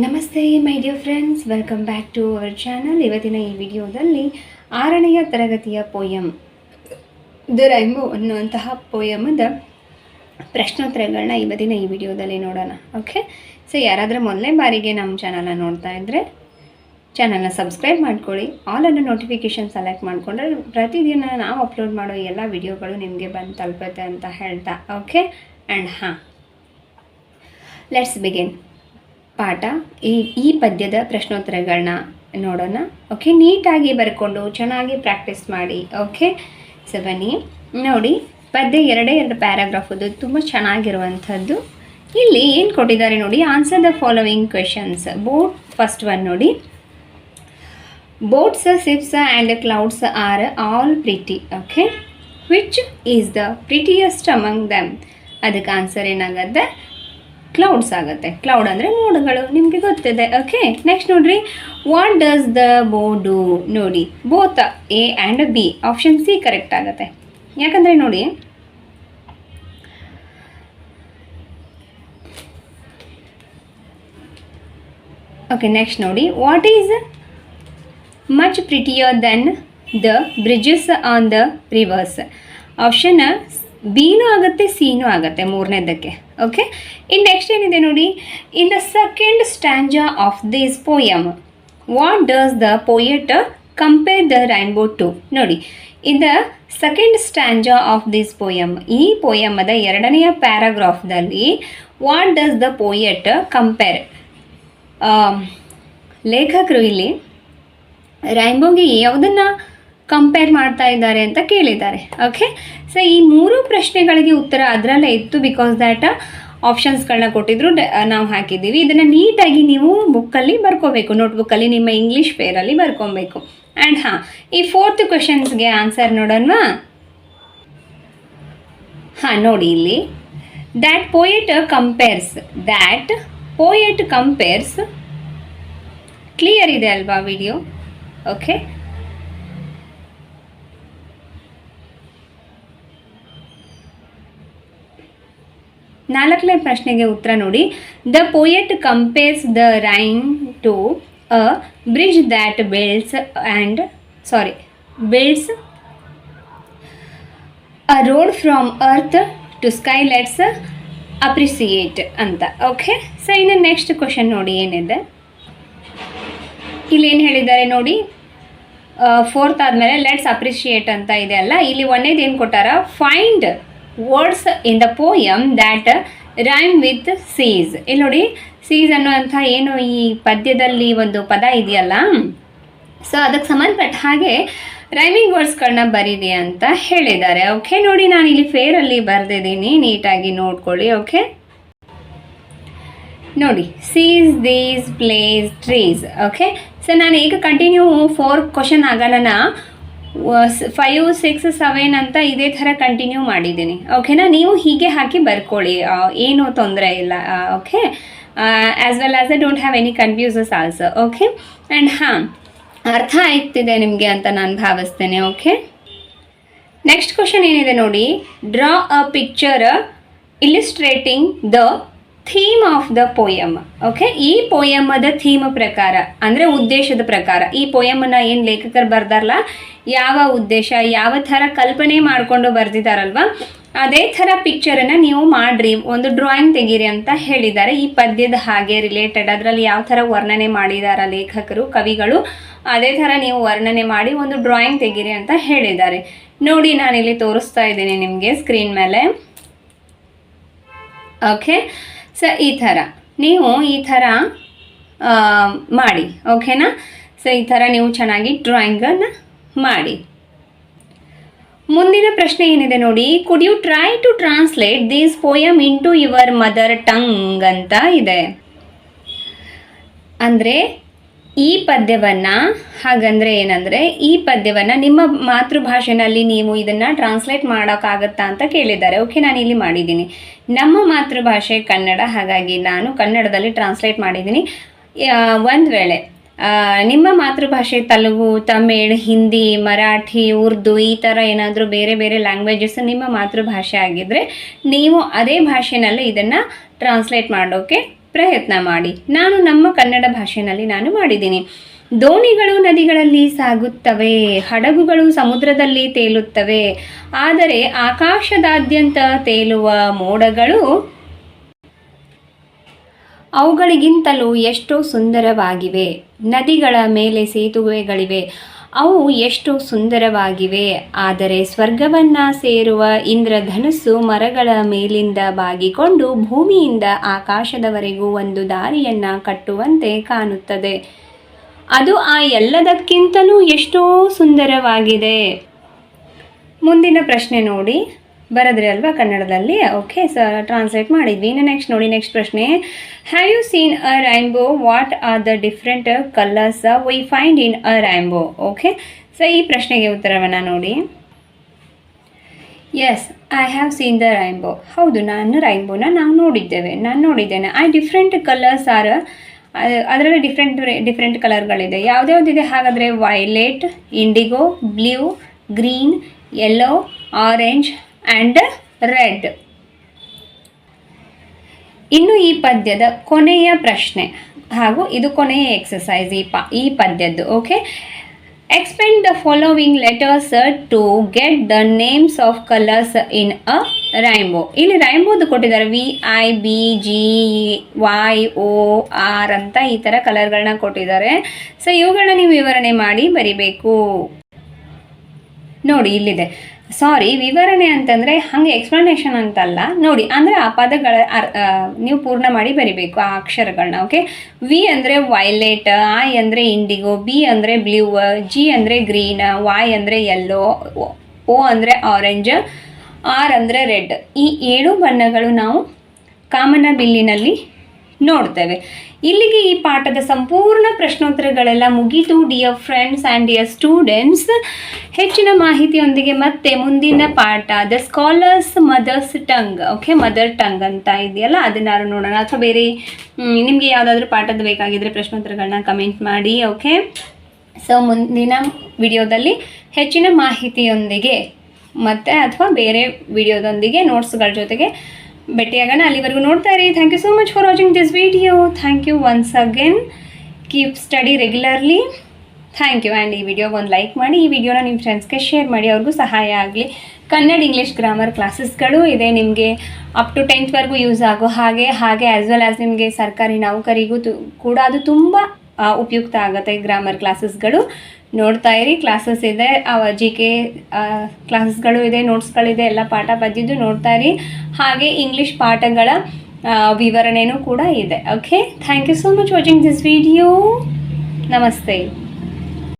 ನಮಸ್ತೆ my dear friends, welcome back to our channel. ಇವತ್ತಿನ ಈ ವಿಡಿಯೋದಲ್ಲಿ 6ನೇ ತರಗತಿಯ ಪೋಯಮ್ ದ ರೈನ್ಬೋ ಅನ್ನುವಂತಹ ಪೋಯಮದ ಪ್ರಶ್ನೋತ್ತರಗಳನ್ನ ಇವತ್ತಿನ ಈ ವಿಡಿಯೋದಲ್ಲಿ ನೋಡೋಣ. ಓಕೆ, ಸೊ ಯಾರಾದರೂ ಮೊದಲನೇ ಬಾರಿಗೆ ನಮ್ಮ ಚಾನಲ್ನ ನೋಡ್ತಾ ಇದ್ದರೆ ಚಾನಲ್ನ ಸಬ್ಸ್ಕ್ರೈಬ್ ಮಾಡ್ಕೊಳ್ಳಿ, ಆಲ್ ಅನ್ನೋ ನೋಟಿಫಿಕೇಷನ್ ಸೆಲೆಕ್ಟ್ ಮಾಡಿಕೊಂಡ್ರೆ ಪ್ರತಿದಿನ ನಾವು ಅಪ್ಲೋಡ್ ಮಾಡೋ ಎಲ್ಲ ವಿಡಿಯೋಗಳು ನಿಮಗೆ ಬಂದು ತಲುಪುತ್ತೆ ಅಂತ ಹೇಳ್ತಾ. ಓಕೆ, ಆ್ಯಂಡ್ ಲೆಟ್ಸ್ ಬಿಗಿನ್ ಪಾಠ. ಈ ಪದ್ಯದ ಪ್ರಶ್ನೋತ್ತರಗಳನ್ನ ನೋಡೋಣ. ಓಕೆ, ನೀಟಾಗಿ ಬರ್ಕೊಂಡು ಚೆನ್ನಾಗಿ ಪ್ರಾಕ್ಟೀಸ್ ಮಾಡಿ. ಓಕೆ, ಸೊ ಬನ್ನಿ ನೋಡಿ. ಪದ್ಯ ಎರಡೇ ಪ್ಯಾರಾಗ್ರಾಫದು ತುಂಬ ಚೆನ್ನಾಗಿರುವಂಥದ್ದು. ಇಲ್ಲಿ ಏನು ಕೊಟ್ಟಿದ್ದಾರೆ ನೋಡಿ, answer the following questions. Boat first one ನೋಡಿ, boats, ships and clouds are all pretty. Okay, which is the prettiest among them? ಅದಕ್ಕೆ ಆನ್ಸರ್ ಏನಾಗುತ್ತೆ? ಕ್ಲೌಡ್ಸ್ ಆಗುತ್ತೆ. ಕ್ಲೌಡ್ ಅಂದರೆ ಮೋಡಗಳು, ನಿಮಗೆ ಗೊತ್ತಿದೆ. ಓಕೆ, ನೆಕ್ಸ್ಟ್ ನೋಡ್ರಿ, what does the bow do? ನೋಡಿ, both A and B, option C correct ಆಗುತ್ತೆ. ಯಾಕಂದರೆ ನೋಡಿ, ಓಕೆ ನೆಕ್ಸ್ಟ್ ನೋಡಿ, what is much prettier than the bridges on the rivers? Option ಬಿನೂ ಆಗುತ್ತೆ, ಸಿನೂ ಆಗುತ್ತೆ ಮೂರನೇದಕ್ಕೆ. ಓಕೆ, ಇನ್ನು ನೆಕ್ಸ್ಟ್ ಏನಿದೆ ನೋಡಿ, in the second stanza of this poem what does the poet compare the rainbow to? ನೋಡಿ, in the second stanza of this poem, ಈ ಪೋಯಮದ ಎರಡನೆಯ ಪ್ಯಾರಾಗ್ರಾಫ್ದಲ್ಲಿ what does the poet compare, ಲೇಖಕರು ಇಲ್ಲಿ ರೈನ್ಬೋಗೆ ಯಾವುದನ್ನು ಕಂಪೇರ್ ಮಾಡ್ತಾ ಇದ್ದಾರೆ ಅಂತ ಕೇಳಿದ್ದಾರೆ. ಓಕೆ, ಸೊ ಈ ಮೂರು ಪ್ರಶ್ನೆಗಳಿಗೆ ಉತ್ತರ ಅದರಲ್ಲೇ ಇತ್ತು, ಬಿಕಾಸ್ ದ್ಯಾಟ್ ಆಪ್ಷನ್ಸ್ಗಳನ್ನ ಕೊಟ್ಟಿದ್ರು, ನಾವು ಹಾಕಿದ್ದೀವಿ. ಇದನ್ನು ನೀಟಾಗಿ ನೀವು ಬುಕ್ಕಲ್ಲಿ ಬರ್ಕೋಬೇಕು, ನೋಟ್ಬುಕ್ಕಲ್ಲಿ ನಿಮ್ಮ ಇಂಗ್ಲೀಷ್ ಪೇರಲ್ಲಿ ಬರ್ಕೊಬೇಕು. ಆ್ಯಂಡ್ ಈ ಫೋರ್ತ್ ಕ್ವೆಶನ್ಸ್ಗೆ ಆನ್ಸರ್ ನೋಡೋಣ. ನೋಡಿ ಇಲ್ಲಿ, ದ್ಯಾಟ್ ಪೋಯೆಟ್ ಕಂಪೇರ್ಸ್ ಕ್ಲಿಯರ್ ಇದೆ ಅಲ್ವಾ ವಿಡಿಯೋ? ಓಕೆ, ನಾಲ್ಕನೇ ಪ್ರಶ್ನೆಗೆ ಉತ್ತರ ನೋಡಿ, the poet compares the rain to a bridge that builds a road from earth to sky, let's appreciate ಅಂತ. ಓಕೆ, ಸೊ ಇನ್ನು ನೆಕ್ಸ್ಟ್ ಕ್ವಶನ್ ನೋಡಿ ಏನಿದೆ, ಇಲ್ಲಿ ಏನು ಹೇಳಿದ್ದಾರೆ ನೋಡಿ, ಫೋರ್ತ್ ಆದಮೇಲೆ ಲೆಟ್ಸ್ ಅಪ್ರಿಷಿಯೇಟ್ ಅಂತ ಇದೆ ಅಲ್ಲ, ಇಲ್ಲಿ ಒಂದೇದು ಏನು ಕೊಟ್ಟಾರ, find words in the poem that rhyme with seas. ಇಲ್ಲಿ ನೋಡಿ, ಸೀಸ್ ಅನ್ನುವಂಥ ಏನು ಈ ಪದ್ಯದಲ್ಲಿ ಒಂದು ಪದ ಇದೆಯಲ್ಲ, ಸೊ ಅದಕ್ಕೆ ಸಂಬಂಧಪಟ್ಟ ಹಾಗೆ ರೈಮಿಂಗ್ ವರ್ಡ್ಸ್ಗಳನ್ನ ಬರೀರಿ ಅಂತ ಹೇಳಿದ್ದಾರೆ. ಓಕೆ, ನೋಡಿ ನಾನು ಇಲ್ಲಿ ಫೇರಲ್ಲಿ ಬರೆದಿದ್ದೀನಿ, ನೀಟಾಗಿ ನೋಡ್ಕೊಳ್ಳಿ. ಓಕೆ ನೋಡಿ, seas, these, place, trees. Okay, so ನಾನು ಈಗ ಕಂಟಿನ್ಯೂ 4 ಕ್ವಶನ್ ಆಗೋಣ, 5, 6, 7 ಅಂತ ಇದೇ ಥರ ಕಂಟಿನ್ಯೂ ಮಾಡಿದ್ದೀನಿ. ಓಕೆನಾ, ನೀವು ಹೀಗೆ ಹಾಕಿ ಬರ್ಕೊಳ್ಳಿ, ಏನೂ ತೊಂದರೆ ಇಲ್ಲ. Okay, as well as I don't have any confuses also. Okay, and ಅರ್ಥ ಆಗ್ತಿದೆ ನಿಮಗೆ ಅಂತ ನಾನು ಭಾವಿಸ್ತೇನೆ. ಓಕೆ, ನೆಕ್ಸ್ಟ್ ಕ್ವಶನ್ ಏನಿದೆ ನೋಡಿ, draw a picture illustrating the theme of the poem. Okay, ಈ ಪೋಯಮದ ಥೀಮ್ ಪ್ರಕಾರ ಅಂದರೆ ಉದ್ದೇಶದ ಪ್ರಕಾರ, ಈ ಪೋಯಮನ್ನು ಏನು ಲೇಖಕರು ಬರ್ದಾರಲ್ಲ, ಯಾವ ಉದ್ದೇಶ, ಯಾವ ಥರ ಕಲ್ಪನೆ ಮಾಡಿಕೊಂಡು ಬರೆದಿದ್ದಾರಲ್ವ, ಅದೇ ಥರ ಪಿಕ್ಚರನ್ನು ನೀವು ಮಾಡಿರಿ, ಒಂದು ಡ್ರಾಯಿಂಗ್ ತೆಗೀರಿ ಅಂತ ಹೇಳಿದ್ದಾರೆ. ಈ ಪದ್ಯದ ಹಾಗೆ ರಿಲೇಟೆಡ್ ಅದರಲ್ಲಿ ಯಾವ ಥರ ವರ್ಣನೆ ಮಾಡಿದಾರ ಲೇಖಕರು, ಕವಿಗಳು, ಅದೇ ಥರ ನೀವು ವರ್ಣನೆ ಮಾಡಿ ಒಂದು ಡ್ರಾಯಿಂಗ್ ತೆಗೀರಿ ಅಂತ ಹೇಳಿದ್ದಾರೆ. ನೋಡಿ, ನಾನಿಲ್ಲಿ ತೋರಿಸ್ತಾ ಇದ್ದೀನಿ ನಿಮಗೆ ಸ್ಕ್ರೀನ್ ಮೇಲೆ. ಓಕೆ, ಸೊ ಈ ಥರ ನೀವು ಈ ಥರ ಮಾಡಿ. ಓಕೆನಾ, ಸೊ ಈ ಥರ ನೀವು ಚೆನ್ನಾಗಿ ಡ್ರಾಯಿಂಗನ್ನು ಮಾಡಿ. ಮುಂದಿನ ಪ್ರಶ್ನೆ ಏನಿದೆ ನೋಡಿ, could you try to translate this poem into your mother tongue ಅಂತ ಇದೆ. ಅಂದರೆ ಈ ಪದ್ಯವನ್ನು, ಹಾಗಂದರೆ ಏನಂದರೆ ಈ ಪದ್ಯವನ್ನು ನಿಮ್ಮ ಮಾತೃಭಾಷೆಯಲ್ಲಿ ನೀವು ಇದನ್ನು ಟ್ರಾನ್ಸ್ಲೇಟ್ ಮಾಡೋಕ್ಕಾಗತ್ತಾ ಅಂತ ಕೇಳಿದ್ದಾರೆ. ಓಕೆ, ನಾನು ಇಲ್ಲಿ ಮಾಡಿದ್ದೀನಿ. ನಮ್ಮ ಮಾತೃಭಾಷೆ ಕನ್ನಡ, ಹಾಗಾಗಿ ನಾನು ಕನ್ನಡದಲ್ಲಿ ಟ್ರಾನ್ಸ್ಲೇಟ್ ಮಾಡಿದ್ದೀನಿ. ಒಂದು ವೇಳೆ ನಿಮ್ಮ ಮಾತೃಭಾಷೆ ತೆಲುಗು, ತಮಿಳ್, ಹಿಂದಿ, ಮರಾಠಿ, ಉರ್ದು ಈ ಥರ ಏನಾದರೂ ಬೇರೆ ಬೇರೆ ಲ್ಯಾಂಗ್ವೇಜಸ್ ನಿಮ್ಮ ಮಾತೃಭಾಷೆ ಆಗಿದ್ದರೆ ನೀವು ಅದೇ ಭಾಷೆನಲ್ಲೇ ಇದನ್ನು ಟ್ರಾನ್ಸ್ಲೇಟ್ ಮಾಡೋಕ್ಕೆ ಪ್ರಯತ್ನ ಮಾಡಿ. ನಾನು ನಮ್ಮ ಕನ್ನಡ ಭಾಷೆಯಲ್ಲಿ ನಾನು ಮಾಡಿದ್ದೀನಿ. ದೋಣಿಗಳು ನದಿಗಳಲ್ಲಿ ಸಾಗುತ್ತವೆ, ಹಡಗುಗಳು ಸಮುದ್ರದಲ್ಲಿ ತೇಲುತ್ತವೆ, ಆದರೆ ಆಕಾಶದಾದ್ಯಂತ ತೇಲುವ ಮೋಡಗಳು ಅವುಗಳಿಗಿಂತಲೂ ಎಷ್ಟೋ ಸುಂದರವಾಗಿವೆ. ನದಿಗಳ ಮೇಲೆ ಸೇತುವೆಗಳಿವೆ, ಅವು ಎಷ್ಟು ಸುಂದರವಾಗಿವೆ. ಆದರೆ ಸ್ವರ್ಗವನ್ನು ಸೇರುವ ಇಂದ್ರಧನುಸ್ಸು ಮರಗಳ ಮೇಲಿಂದ ಬಾಗಿಕೊಂಡು ಭೂಮಿಯಿಂದ ಆಕಾಶದವರೆಗೂ ಒಂದು ದಾರಿಯನ್ನು ಕಟ್ಟುವಂತೆ ಕಾಣುತ್ತದೆ. ಅದು ಆ ಎಲ್ಲದಕ್ಕಿಂತಲೂ ಎಷ್ಟೋ ಸುಂದರವಾಗಿದೆ. ಮುಂದಿನ ಪ್ರಶ್ನೆ ನೋಡಿ, ಬರೆದ್ರಿ ಅಲ್ವಾ ಕನ್ನಡದಲ್ಲಿ? ಓಕೆ, ಟ್ರಾನ್ಸ್ಲೇಟ್ ಮಾಡಿದ್ವಿ. ಇನ್ನು ನೆಕ್ಸ್ಟ್ ನೋಡಿ, ನೆಕ್ಸ್ಟ್ ಪ್ರಶ್ನೆ. Have you seen a rainbow? What are the different colours we find in a rainbow? Okay, so ಈ ಪ್ರಶ್ನೆಗೆ ಉತ್ತರವನ್ನು ನೋಡಿ. Yes, I have seen the rainbow. ಹೌದು, ನಾನು ನಾನು ನೋಡಿದ್ದೇನೆ. ಡಿಫ್ರೆಂಟ್ ಕಲರ್ಸ್ ಆರ್, ಅದರಲ್ಲಿ ಡಿಫ್ರೆಂಟ್ ಕಲರ್ಗಳಿದೆ. ಯಾವುದ್ಯಾವುದಿದೆ ಹಾಗಾದರೆ? Violet, indigo, blue, green, yellow, orange and red. ಇನ್ನು ಈ ಪದ್ಯದ ಕೊನೆಯ ಪ್ರಶ್ನೆ ಹಾಗೂ ಇದು ಕೊನೆಯ ಎಕ್ಸಸೈಸ್ ಈ ಪದ್ಯದ್ದು. Okay, explain the following letters to get the names of colours in a rainbow. ಇಲ್ಲಿ ರೈನ್ಬೋದು ಕೊಟ್ಟಿದ್ದಾರೆ, VIBGYOR ಅಂತ ಈ ಥರ ಕಲರ್ಗಳನ್ನ ಕೊಟ್ಟಿದ್ದಾರೆ. ಸೊ ಇವುಗಳನ್ನ ನೀವು ವಿವರಣೆ ಮಾಡಿ ಬರಿಬೇಕು. ನೋಡಿ ಇಲ್ಲಿದೆ. ಸಾರಿ, ವಿವರಣೆ ಅಂತಂದರೆ ಹಾಗೆ ಎಕ್ಸ್ಪ್ಲನೇಷನ್ ಅಂತಲ್ಲ, ನೋಡಿ ಅಂದರೆ ಆ ಪದಗಳ ನೀವು ಪೂರ್ಣ ಮಾಡಿ ಬರಿಬೇಕು ಆ ಅಕ್ಷರಗಳನ್ನ. ಓಕೆ, ವಿ ಅಂದರೆ ವೈಲೆಟ್, ಐ ಅಂದರೆ ಇಂಡಿಗೋ, ಬಿ ಅಂದರೆ ಬ್ಲೂ, ಜಿ ಅಂದರೆ ಗ್ರೀನ್, ವೈ ಅಂದರೆ ಯೆಲ್ಲೋ, ಓ ಅಂದರೆ ಆರೆಂಜ್, ಆರ್ ಅಂದರೆ ರೆಡ್. ಈ 7 ಬಣ್ಣಗಳು ನಾವು ಕಾಮನ ಬಿಲ್ಲಿನಲ್ಲಿ ನೋಡ್ತೇವೆ. ಇಲ್ಲಿಗೆ ಈ ಪಾಠದ ಸಂಪೂರ್ಣ ಪ್ರಶ್ನೋತ್ತರಗಳೆಲ್ಲ ಮುಗೀತು dear friends and dear students. ಹೆಚ್ಚಿನ ಮಾಹಿತಿಯೊಂದಿಗೆ ಮತ್ತೆ ಮುಂದಿನ ಪಾಠ the scholar's mother's tongue. Okay, mother tongue ಅಂತ ಇದೆಯಲ್ಲ, ಅದನ್ನಾರು ನೋಡೋಣ. ಅಥವಾ ಬೇರೆ ನಿಮಗೆ ಯಾವುದಾದ್ರೂ ಪಾಠದ ಬೇಕಾಗಿದ್ದರೆ ಪ್ರಶ್ನೋತ್ತರಗಳನ್ನ ಕಮೆಂಟ್ ಮಾಡಿ. ಓಕೆ, ಸೊ ಮುಂದಿನ ವಿಡಿಯೋದಲ್ಲಿ ಹೆಚ್ಚಿನ ಮಾಹಿತಿಯೊಂದಿಗೆ ಮತ್ತು ಅಥವಾ ಬೇರೆ ವಿಡಿಯೋದೊಂದಿಗೆ ನೋಟ್ಸ್ಗಳ ಜೊತೆಗೆ ಭೇಟಿಯಾಗೋಣ. ಅಲ್ಲಿವರೆಗೂ ನೋಡ್ತಾ ಇರಿ. Thank you so much for watching this video. Thank you once again. Keep study regularly. Thank you. And ಈ ವಿಡಿಯೋಗೆ ಒಂದು ಲೈಕ್ ಮಾಡಿ, ಈ ವಿಡಿಯೋನ ನಿಮ್ಮ ಫ್ರೆಂಡ್ಸ್ಗೆ ಶೇರ್ ಮಾಡಿ, ಅವ್ರಿಗೂ ಸಹಾಯ ಆಗಲಿ. ಕನ್ನಡ ಇಂಗ್ಲೀಷ್ ಗ್ರಾಮರ್ ಕ್ಲಾಸಸ್ಗಳು ಇದೆ ನಿಮಗೆ ಅಪ್ ಟು 10th ಯೂಸ್ ಆಗೋ ಹಾಗೆ ಆ್ಯಸ್ ವೆಲ್ ಆ್ಯಸ್ ನಿಮಗೆ ಸರ್ಕಾರಿ ನೌಕರಿಗೂ ಕೂಡ ಅದು ತುಂಬ ಉಪಯುಕ್ತ ಆಗುತ್ತೆ. ಗ್ರಾಮರ್ ಕ್ಲಾಸಸ್ಗಳು ನೋಡ್ತಾ ಇರಿ. ಕ್ಲಾಸಸ್ ಇದೆ, GK ಕ್ಲಾಸಸ್ಗಳು ಇದೆ, ನೋಟ್ಸ್ಗಳಿದೆ, ಎಲ್ಲ ಪಾಠ ಪದ್ಯದ್ದು ನೋಡ್ತಾ ಇರಿ. ಹಾಗೆ ಇಂಗ್ಲೀಷ್ ಪಾಠಗಳ ವಿವರಣೆಯೂ ಕೂಡ ಇದೆ. Okay, thank you so much watching this video. ನಮಸ್ತೆ.